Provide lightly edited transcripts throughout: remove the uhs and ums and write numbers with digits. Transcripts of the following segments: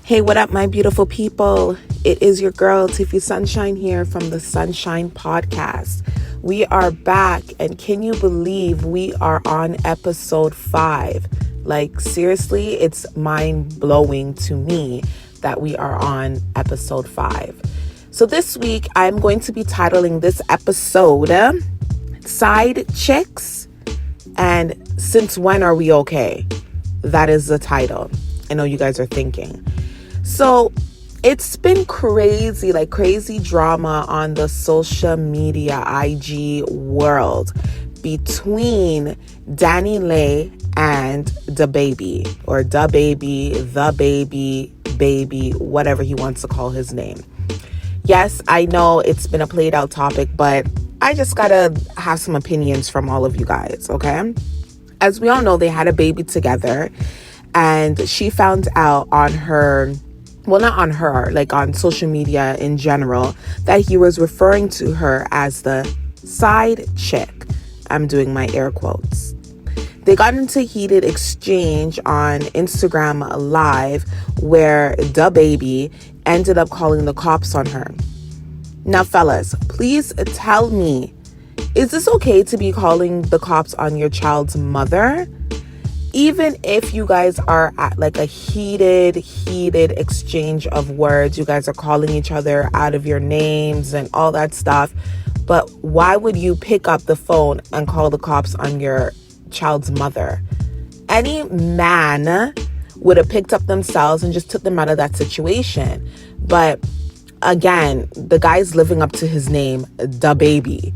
Hey, what up, my beautiful people? It is your girl, Tiffy Sunshine, here from the Sunshine Podcast. We are back, and can you believe we are on episode 5? Like, seriously, it's mind-blowing to me that we are on episode 5. So this week, I'm going to be titling this episode, Side Chicks, and Since When Are We Okay? That is the title. I know you guys are thinking. So it's been crazy drama on the social media IG world between DaniLeigh and DaBaby, or baby, whatever he wants to call his name. Yes, I know it's been a played out topic, but I just gotta have some opinions from all of you guys, okay? As we all know, they had a baby together, and she found out on her, well, not on her, like on social media in general, that he was referring to her as the side chick. I'm doing my air quotes. They got into heated exchange on Instagram Live where DaBaby ended up calling the cops on her. Now, fellas, please tell me, is this okay to be calling the cops on your child's mother? Even if you guys are at like a heated exchange of words, you guys are calling each other out of your names and all that stuff. But why would you pick up the phone and call the cops on your child's mother? Any man would have picked up themselves and just took them out of that situation. But again, the guy's living up to his name, DaBaby.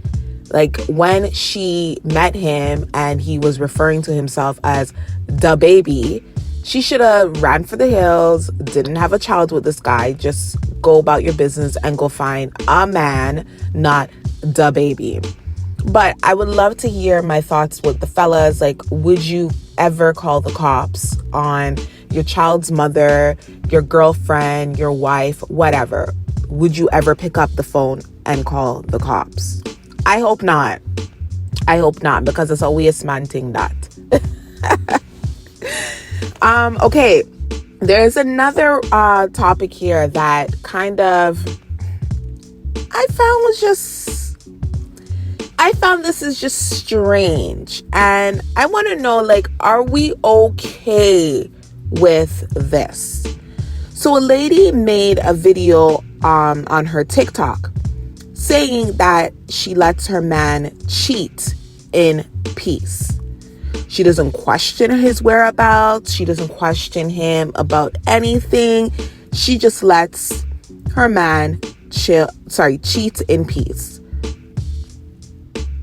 Like, when she met him and he was referring to himself as DaBaby, she should have ran for the hills, didn't have a child with this guy, just go about your business and go find a man, not DaBaby. But I would love to hear my thoughts with the fellas. Like, would you ever call the cops on your child's mother, your girlfriend, your wife, whatever? Would you ever pick up the phone and call the cops? I hope not. Because it's a waste man thing that. Okay, there's another topic here that kind of I found this is just strange, and I want to know, like, are we okay with this? So a lady made a video on her TikTok saying that she lets her man cheat in peace. She doesn't question his whereabouts. She doesn't question him about anything. She just lets her man cheat in peace.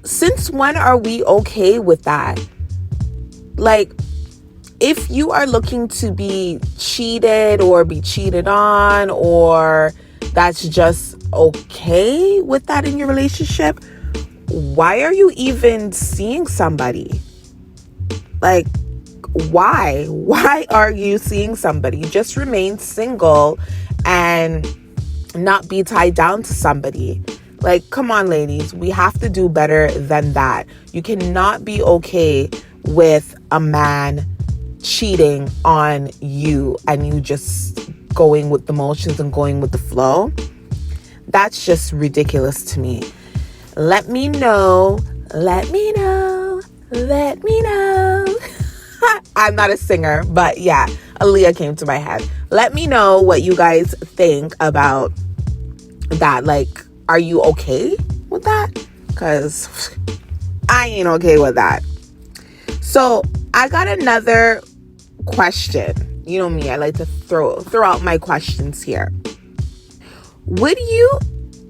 Since when are we okay with that? Like, if you are looking to be cheated or be cheated on, or that's just okay with that in your relationship, why are you even seeing somebody? Like, why are you seeing somebody? Just remain single and not be tied down to somebody. Like, come on, ladies, we have to do better than that. You cannot be okay with a man cheating on you and you just going with the motions and going with the flow. That's just ridiculous to me. Let me know. I'm not a singer, but yeah, Aaliyah came to my head. Let me know what you guys think about that. Like, are you okay with that? Because I ain't okay with that. So I got another question. You know me, I like to throw out my questions here. Would you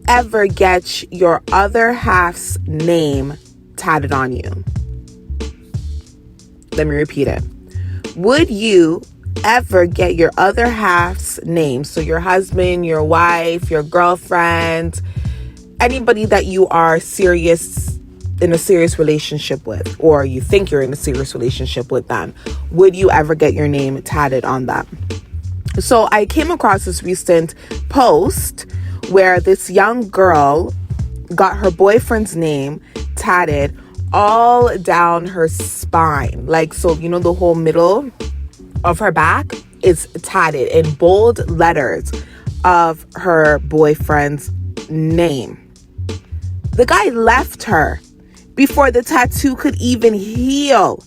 ever get your other half's name tatted on you? Let me repeat it. Would you ever get your other half's name, so your husband, your wife, your girlfriend, anybody that you are in a serious relationship with, or you think you're in a serious relationship with them, would you ever get your name tatted on them? So I came across this recent post where this young girl got her boyfriend's name tatted all down her spine. Like, so, you know, the whole middle of her back, is tatted in bold letters of her boyfriend's name. The guy left her before the tattoo could even heal.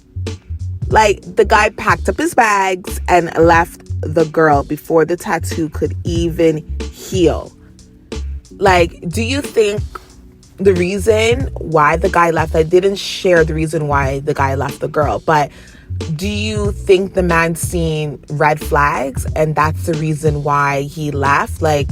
Like, the guy packed up his bags and left the girl before the tattoo could even heal. Like, do you think the reason why the guy left, I didn't share the reason why the guy left the girl, but do you think the man's seen red flags and that's the reason why he left? Like,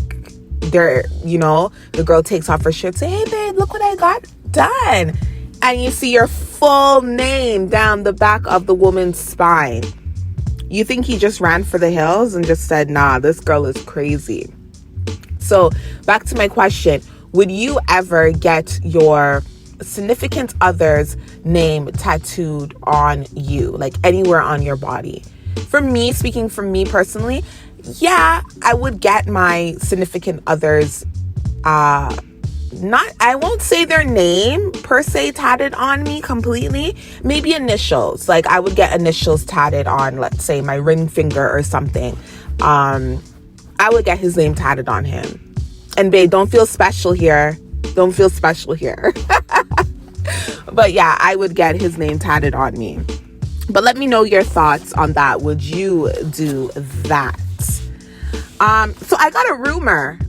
the girl takes off her shirt, say, hey babe, look what I got done. And you see your full name down the back of the woman's spine. You think he just ran for the hills and just said, nah, this girl is crazy? So back to my question, would you ever get your significant other's name tattooed on you, like anywhere on your body? For me, speaking for me personally, yeah, I would get my significant other's, I won't say their name per se tatted on me completely, maybe initials. Like, I would get initials tatted on, let's say, my ring finger or something. I would get his name tatted on him. And babe, don't feel special here. Don't feel special here. But yeah, I would get his name tatted on me. But let me know your thoughts on that. Would you do that? So I got a rumor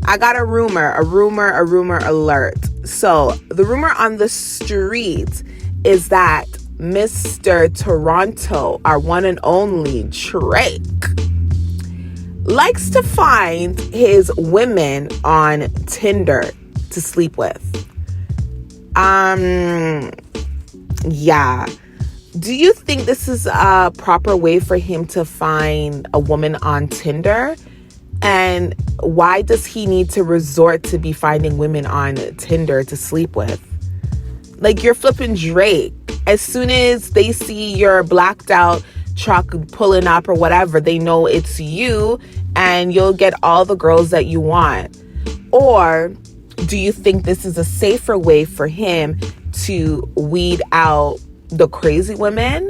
alert. So the rumor on the street is that Mr. Toronto, our one and only Drake, likes to find his women on Tinder to sleep with. Yeah. Do you think this is a proper way for him to find a woman on Tinder? And why does he need to resort to be finding women on Tinder to sleep with? Like, you're flipping Drake. As soon as they see your blacked out truck pulling up or whatever, they know it's you and you'll get all the girls that you want. Or do you think this is a safer way for him to weed out the crazy women?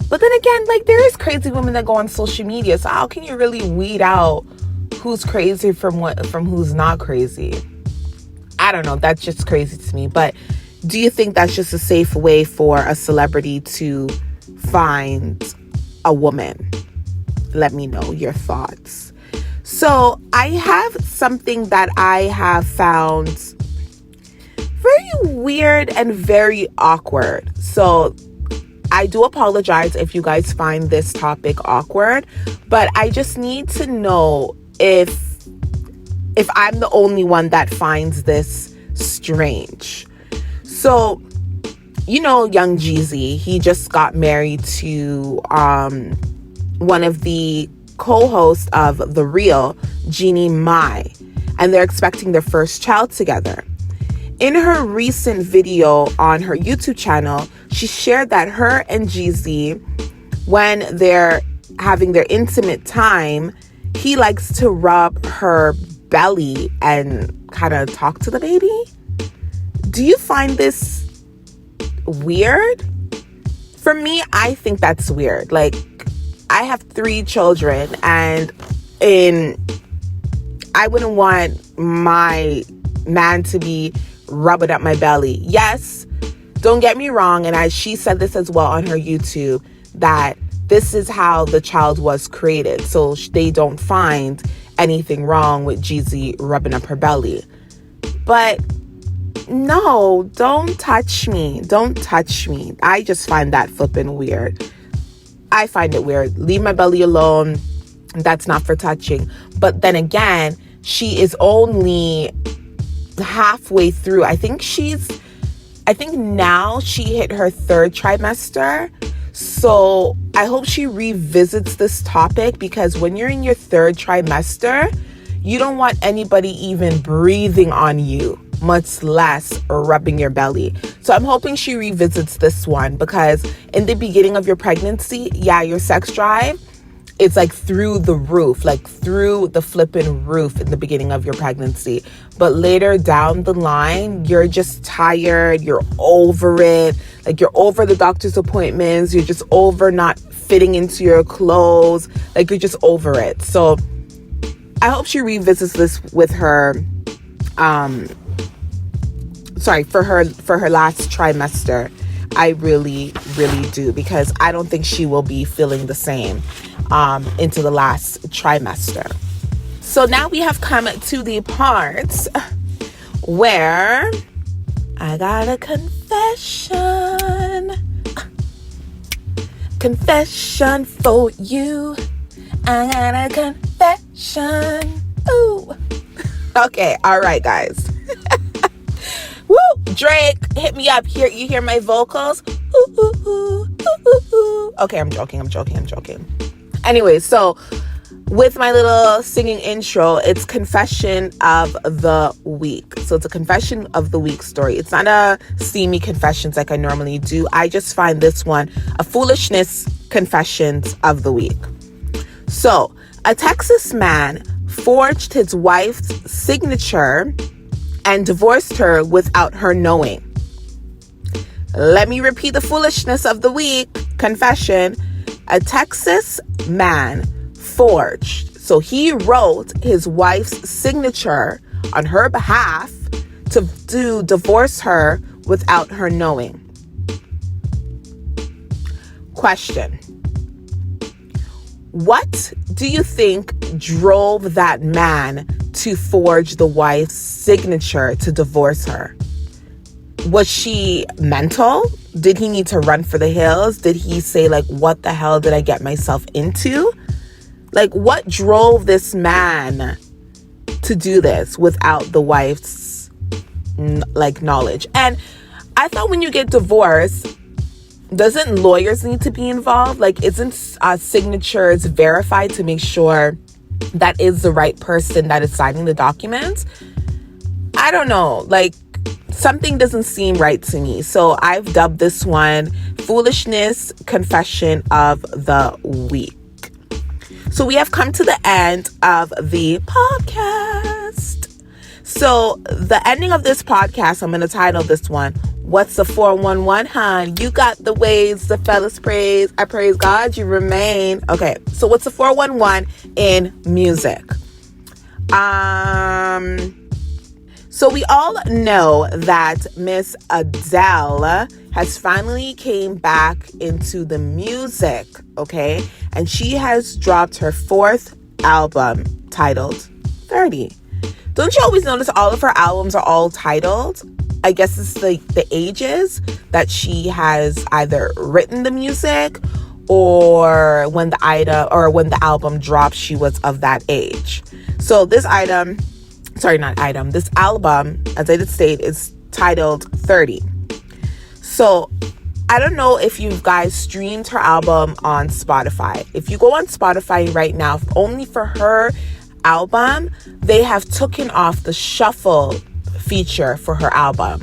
But then again, like, there is crazy women that go on social media. So how can you really weed out who's crazy from who's not crazy? I don't know. That's just crazy to me. But do you think that's just a safe way for a celebrity to find a woman? Let me know your thoughts. So I have something that I have found very weird and very awkward. So I do apologize if you guys find this topic awkward, but I just need to know if I'm the only one that finds this strange. So, Young Jeezy, he just got married to one of the co-hosts of The Real, Jeannie Mai, and they're expecting their first child together. In her recent video on her YouTube channel, she shared that her and Jeezy, when they're having their intimate time, he likes to rub her belly and kind of talk to the baby. Do you find this weird? For me, I think that's weird. Like, I have 3 children and I wouldn't want my man to be rubbing up my belly. Yes, don't get me wrong, and she said this as well on her YouTube, that this is how the child was created, so they don't find anything wrong with Jeezy rubbing up her belly. But no, don't touch me. Don't touch me. I just find that flipping weird. I find it weird. Leave my belly alone. That's not for touching. But then again, she is only halfway through. I think now she hit her 3rd trimester. So I hope she revisits this topic, because when you're in your 3rd trimester, you don't want anybody even breathing on you, much less rubbing your belly. So I'm hoping she revisits this one, because in the beginning of your pregnancy, yeah, your sex drive, it's like through the roof, like through the flipping roof in the beginning of your pregnancy. But later down the line, you're just tired, you're over it. Like, you're over the doctor's appointments, you're just over not fitting into your clothes. Like, you're just over it. So I hope she revisits this with her, for her last trimester. I really, really do, because I don't think she will be feeling the same into the last trimester. So now we have come to the part where I got a confession for you. I got a confession. Ooh. Okay, all right, guys. Woo! Drake, hit me up. Here, you hear my vocals? Ooh, ooh, ooh, ooh, ooh, ooh. Okay, I'm joking. Anyway, so with my little singing intro, it's confession of the week. So it's a confession of the week story. It's not a steamy confessions like I normally do. I just find this one a foolishness confessions of the week. So a Texas man forged his wife's signature and divorced her without her knowing. Let me repeat the foolishness of the week confession. A Texas man forged. So he wrote his wife's signature on her behalf to divorce her without her knowing. Question. What do you think drove that man to forge the wife's signature to divorce her? Was she mental? Did he need to run for the hills? Did he say, like, what the hell did I get myself into? Like, what drove this man to do this without the wife's, knowledge? And I thought when you get divorced, doesn't lawyers need to be involved? Like, isn't signatures verified to make sure that is the right person that is signing the documents? I don't know. Like, something doesn't seem right to me. So I've dubbed this one Foolishness Confession of the Week. So we have come to the end of the podcast. So the ending of this podcast, I'm going to title this one, What's the 411, hon? You got the ways the fellas praise. I praise God, you remain. Okay, so what's the 411 in music? So we all know that Miss Adele has finally came back into the music, okay? And she has dropped her 4th album titled 30. Don't you always notice all of her albums are all titled? I guess it's the ages that she has either written the music or when the album dropped, she was of that age. So this album, as I did state, is titled 30. So I don't know if you guys streamed her album on Spotify. If you go on Spotify right now, only for her album, they have taken off the shuffle feature for her album.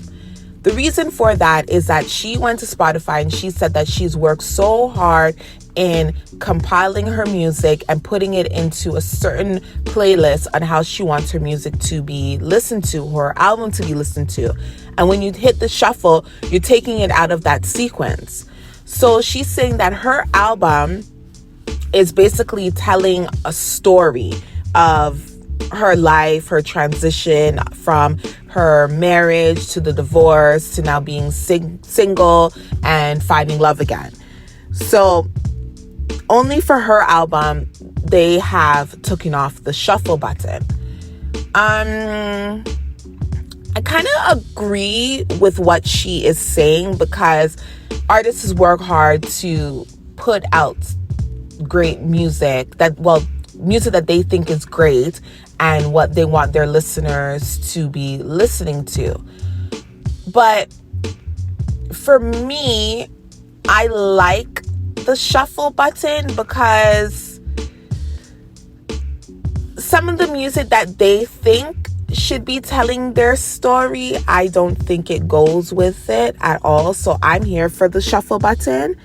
The reason for that is that she went to Spotify and she said that she's worked so hard in compiling her music and putting it into a certain playlist on how she wants her music to be listened to, her album to be listened to. And when you hit the shuffle, you're taking it out of that sequence. So she's saying that her album is basically telling a story of her life, her transition from her marriage to the divorce to now being single and finding love again. So only for her album, they have taken off the shuffle button. I kind of agree with what she is saying because artists work hard to put out great music music that they think is great and what they want their listeners to be listening to. But for me, I like the shuffle button because some of the music that they think should be telling their story, I don't think it goes with it at all. So I'm here for the shuffle button.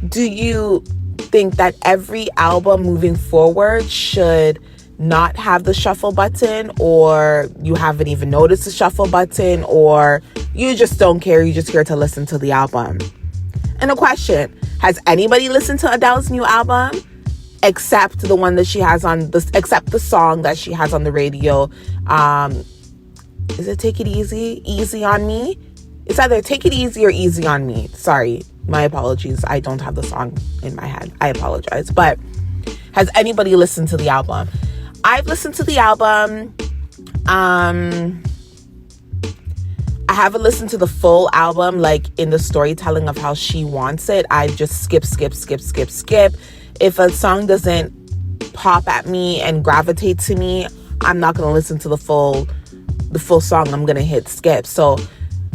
Do you think that every album moving forward should not have the shuffle button, or you haven't even noticed the shuffle button, or you just don't care, you're just here to listen to the album? And a question, Has anybody listened to Adele's new album? Except the one that she has on except the song that she has on the radio. Is it Take It Easy? Easy on Me? It's either Take It Easy or Easy on Me. Sorry, my apologies. I don't have the song in my head. I apologize. But has anybody listened to the album? I've listened to the album. I haven't listened to the full album, like in the storytelling of how she wants it. I just skip. If a song doesn't pop at me and gravitate to me, I'm not going to listen to the full song. I'm going to hit skip. So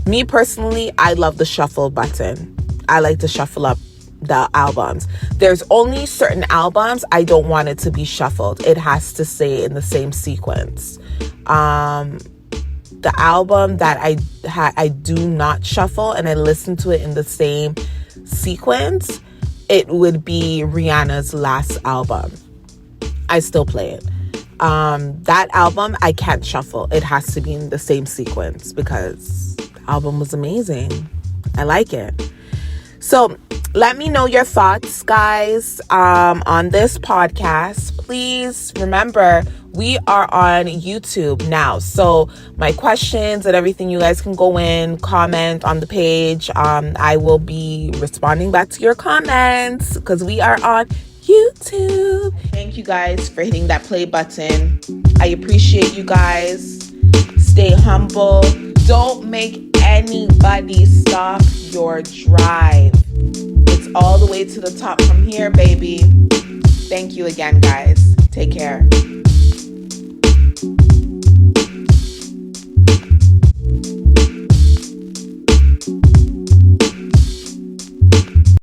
me personally, I love the shuffle button. I like to shuffle up the albums. There's only certain albums I don't want it to be shuffled. It has to stay in the same sequence. The album that I do not shuffle and I listen to it in the same sequence, it would be Rihanna's last album. I still play it. That album I can't shuffle. It has to be in the same sequence because the album was amazing. I like it. So let me know your thoughts, guys, on this podcast. Please remember, we are on YouTube now. So my questions and everything, you guys can go in, comment on the page. I will be responding back to your comments because we are on YouTube. Thank you guys for hitting that play button. I appreciate you guys. Stay humble. Don't make anybody stop your drive. It's all the way to the top from here, baby. Thank you again, guys. Take care.